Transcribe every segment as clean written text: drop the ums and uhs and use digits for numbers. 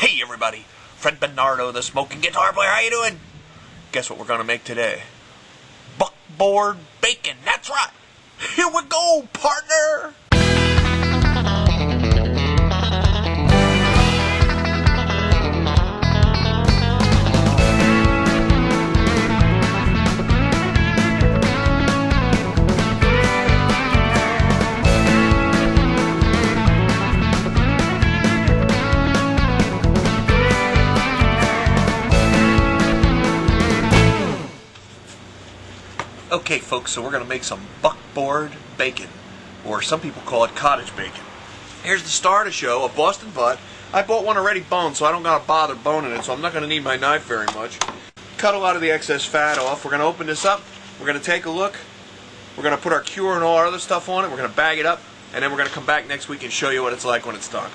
Hey everybody, friend Bernardo, the smoking guitar player. How you doing? Guess what we're gonna make today? Buckboard bacon. That's right. Here we go, partner. Okay folks, so we're going to make some buckboard bacon, or some people call it cottage bacon. Here's the star of the show, a Boston butt. I bought one already boned, so I don't got to bother boning it, so I'm not going to need my knife very much. Cut a lot of the excess fat off. We're going to open this up, we're going to take a look, we're going to put our cure and all our other stuff on it, we're going to bag it up, and then we're going to come back next week and show you what it's like when it's done.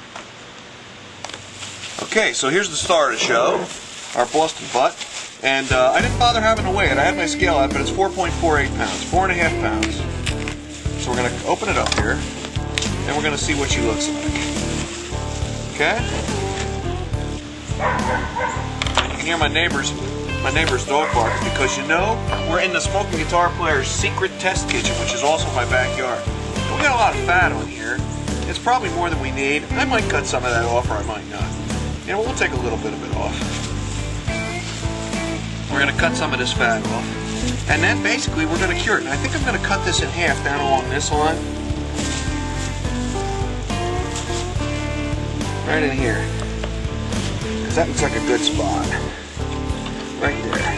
Okay, so here's the star of the show, our Boston butt. And I didn't bother having to weigh it. I had my scale out, but it's 4.48 pounds, 4.5 pounds. So we're going to open it up here, and we're going to see what she looks like. Okay? And you can hear my neighbor's dog barking because, you know, we're in the Smoking Guitar Player's secret test kitchen, which is also my backyard. But we got a lot of fat on here. It's probably more than we need. I might cut some of that off, or I might not. You know, we'll take a little bit of it off. We're going to cut some of this fat off. And then basically we're going to cure it. And I think I'm going to cut this in half down along this line. Right in here. Because that looks like a good spot. Right there.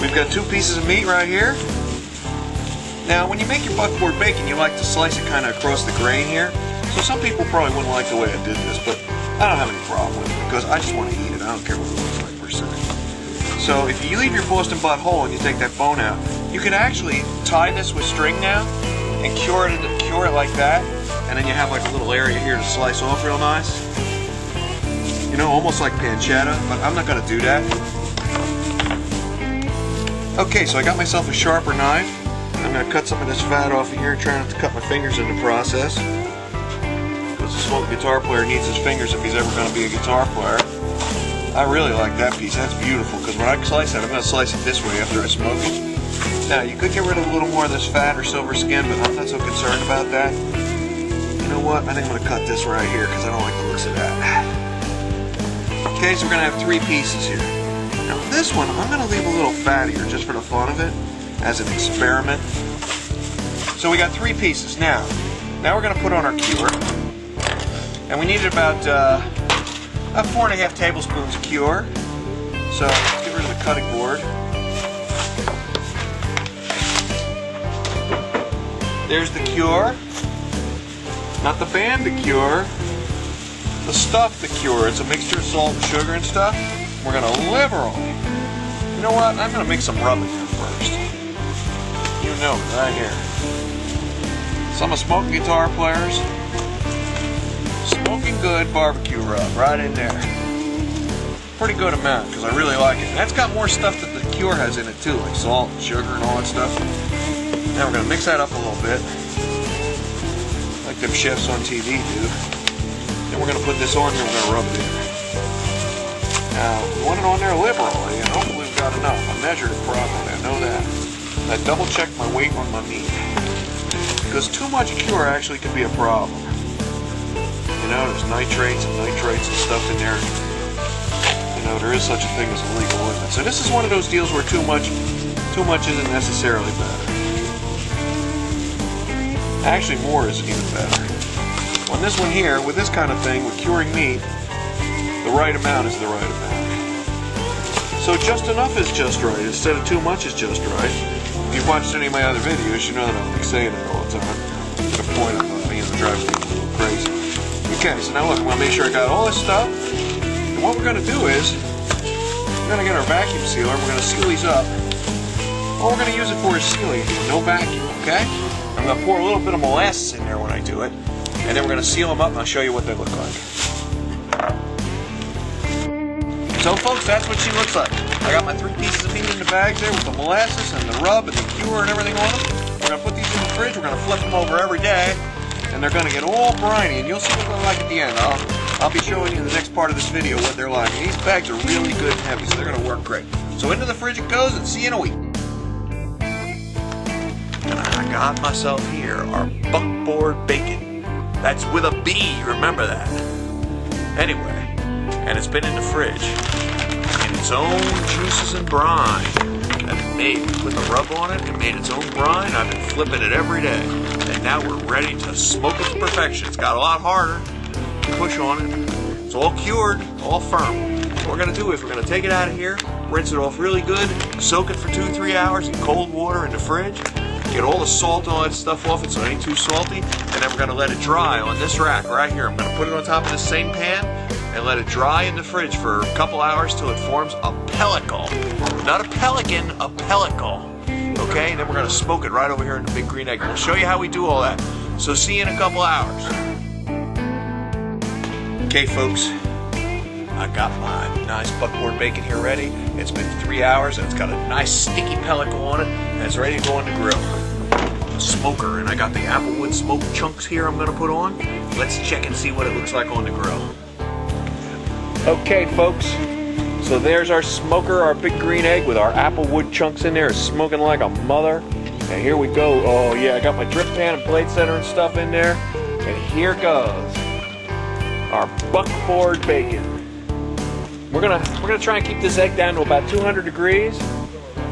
We've got 2 pieces of meat right here. Now when you make your buckboard bacon, you like to slice it kind of across the grain here. So some people probably wouldn't like the way I did this, but I don't have any problem with it because I just want to eat it. I don't care what it looks like per se. So if you leave your Boston butt whole and you take that bone out, you can actually tie this with string now and cure it like that, and then you have like a little area here to slice off real nice. You know, almost like pancetta, but I'm not going to do that. Okay, so I got myself a sharper knife. I'm going to cut some of this fat off of here, trying not to cut my fingers in the process. The smoking guitar player needs his fingers if he's ever going to be a guitar player. I really like that piece. That's beautiful because when I slice it, I'm going to slice it this way after I smoke it. Now, you could get rid of a little more of this fat or silver skin, but I'm not so concerned about that. You know what? I think I'm going to cut this right here because I don't like the looks of that. Okay, so we're going to have 3 pieces here. Now, this one, I'm going to leave a little fattier just for the fun of it as an experiment. So we got 3 pieces. Now we're going to put on our cure. And we needed about 4.5 tablespoons of cure. So let's get rid of the cutting board. There's the cure. Not the band the cure. The stuff the cure. It's a mixture of salt and sugar and stuff. We're going to liberally. You know what? I'm going to mix some rub in here first. You know it right here. Some of smoking guitar players. Smoking good barbecue rub right in there. Pretty good amount because I really like it. And that's got more stuff that the cure has in it too, like salt and sugar and all that stuff. Now we're going to mix that up a little bit, like them chefs on TV do. Then we're going to put this on here and we're going to rub it in. Now, we want it on there liberally, and hopefully we've got enough. I measured it properly, I know that. And I double checked my weight on my meat. Because too much cure actually can be a problem. You know, there's nitrates and stuff in there. You know, there is such a thing as a legal limit. So this is one of those deals where too much isn't necessarily better. Actually, more is even better. On this one here, with this kind of thing, with curing meat, the right amount is the right amount. So just enough is just right, instead of too much is just right. If you've watched any of my other videos, you know that I'm saying it all the time. To the point of, driving people a little crazy. Okay, so now look, I'm going to make sure I got all this stuff. And what we're going to do is, we're going to get our vacuum sealer, we're going to seal these up. All we're going to use it for is sealing, no vacuum, okay? I'm going to pour a little bit of molasses in there when I do it. And then we're going to seal them up and I'll show you what they look like. So folks, that's what she looks like. I got my 3 pieces of meat in the bags there with the molasses and the rub and the cure and everything on them. We're going to put these in the fridge. We're going to flip them over every day, and they're going to get all briny, and you'll see what they're like at the end. I'll be showing you in the next part of this video what they're like. These bags are really good and heavy, so they're going to work great. So into the fridge it goes, and see you in a week. And I got myself here our buckboard bacon. That's with a B, remember that. Anyway, and it's been in the fridge in its own juices and brine that it made. We put the rub on it, it made its own brine. I've been flipping it every day. And now we're ready to smoke it to perfection. It's got a lot harder to push on it. It's all cured, all firm. What we're going to do is we're going to take it out of here, rinse it off really good, soak it for 2-3 hours in cold water in the fridge, get all the salt and all that stuff off it so it ain't too salty, and then we're going to let it dry on this rack right here. I'm going to put it on top of this same pan and let it dry in the fridge for a couple hours till it forms a pellicle. Not a pelican, a pellicle. Okay, and then we're going to smoke it right over here in the big green egg. We'll show you how we do all that. So see you in a couple hours. Okay, folks, I got my nice buckboard bacon here ready. It's been 3 hours and it's got a nice sticky pellicle on it, and it's ready to go on the grill. A smoker, and I got the applewood smoked chunks here I'm going to put on. Let's check and see what it looks like on the grill. Okay, folks, so there's our smoker, our big green egg with our applewood chunks in there. It's smoking like a mother. And here we go. Oh yeah, I got my drip pan and plate center and stuff in there. And here goes our buckboard bacon. We're gonna try and keep this egg down to about 200 degrees,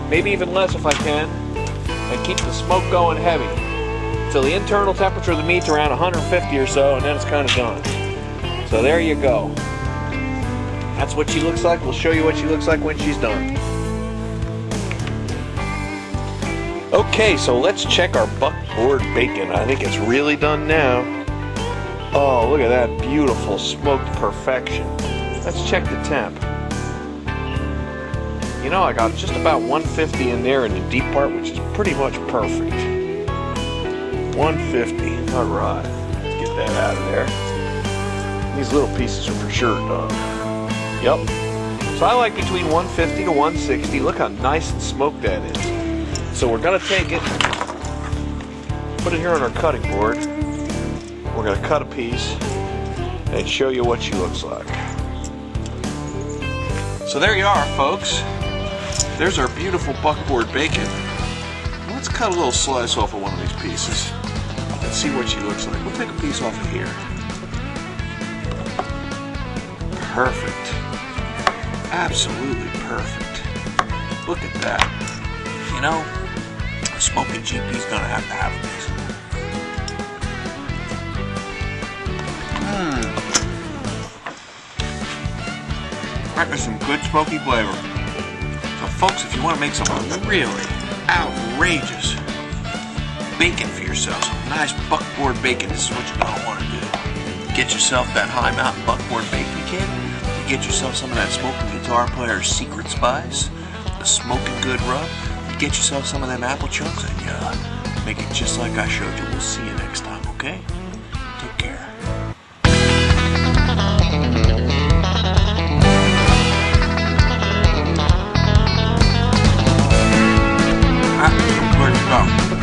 maybe even less if I can, and keep the smoke going heavy till the internal temperature of the meat's around 150 or so, and then it's kind of done. So there you go. That's what she looks like. We'll show you what she looks like when she's done. Okay, so let's check our buckboard bacon. I think it's really done now. Oh, look at that beautiful smoked perfection. Let's check the temp. You know, I got just about 150 in there in the deep part, which is pretty much perfect. 150. All right, let's get that out of there. These little pieces are for sure done. Yep. So I like between 150 to 160. Look how nice and smoked that is. So we're gonna take it, put it here on our cutting board. We're gonna cut a piece and show you what she looks like. So there you are, folks. There's our beautiful buckboard bacon. Let's cut a little slice off of one of these pieces and see what she looks like. We'll take a piece off of here. Perfect. Absolutely perfect. Look at that. You know, a smoking GP's gonna have to have this. That is some good smoky flavor. So folks, if you want to make some really outrageous bacon for yourself, some nice buckboard bacon, this is what you're going to want to do. Get yourself that High Mountain buckboard bacon kit. You get yourself some of that Smoking Guitar Player's secret spice, the Smoking Good rub. You get yourself some of them apple chunks, and you make it just like I showed you. We'll see you next time, okay? Take care. Where'd you go?